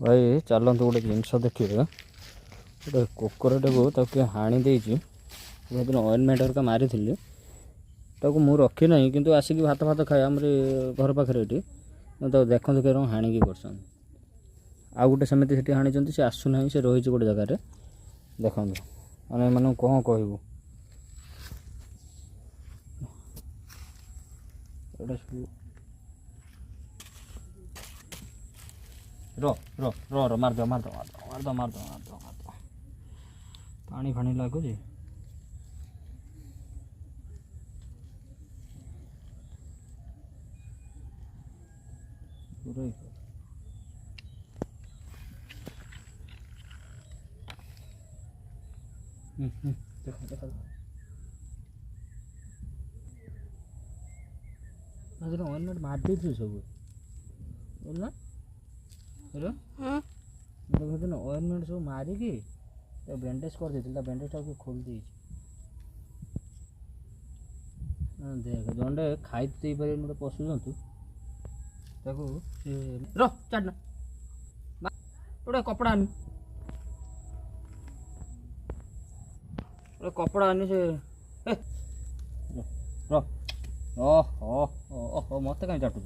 भाई चलतु गोटे जिनस देखिए गोटे कुकुरटे को किए हाणी देती दिन ऑइलमेंट हरिका मारी मु रखी ना कि आसिक भात भात खाए आम घर पाखे ये देखते कह हाणिकी कर आउ गोटे सेमती से हाणी से आसुना से रही गोटे जगार देखो मैंने मैं कौन कहबू रो रो रो रो मारद मारद मारद मारद मारद मारद मारद पानी फाणी लगुच देख देख ऑइलमेंट मार दी सब बोलना दिन ऑइलमेंट सब मारिकी बैंडेज कर बैंडेज टाक खोल दी देख जंडे खाई दे पारे गोटे पशु जंतु चाटना गोटे कपड़ा आनी गोटे कपड़ा आनी से ओहो मत कहीं चाटू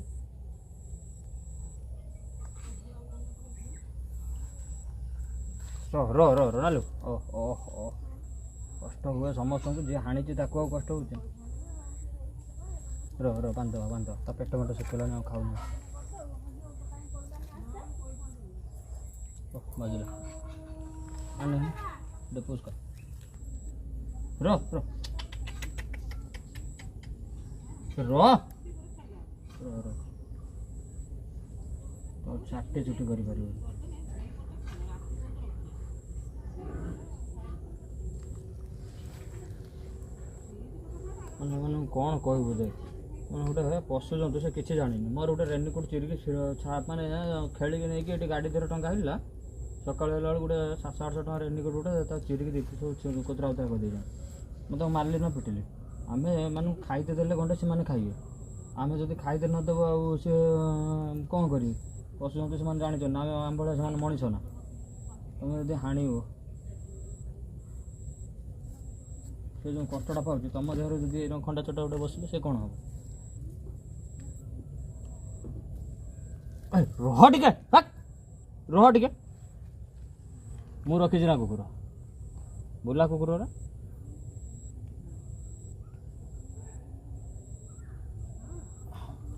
रो रो रो नालू ओहो कष्ट हुए समस्त को जी हाणी कष्ट हो रो रो बांध बांध ता पेट मेट सुखला खाऊ बाजू आने डेपोज कर रो रो रो रो तो चाटे चुटी कर मैंने कौन कहबू दे मैंने गोटे पशु जंतु से किसी जानी मोर गोटे रेनिकोट चिरिकी माने खेल नहीं गाड़ी धर टाँग आइला सकाल गोटे 700-800 टका रेनिकोट गोटे चिरिकी देखी सब कोतरा उतरा कर मुझे मारली न पिटिली आम मान खाईते देले घंटे से खाइए आम जब खाईते नदेव सी कौन कर पशु जंतु से जाच ना आम भाई से मनीष ना तुम जब हाणव से जो कष्टा पाँच तुम देहर जब खंडा चटा गोटे बस से कौन हम रह टे रह टे मु रखी ना कुकुर बुला कुकुर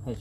है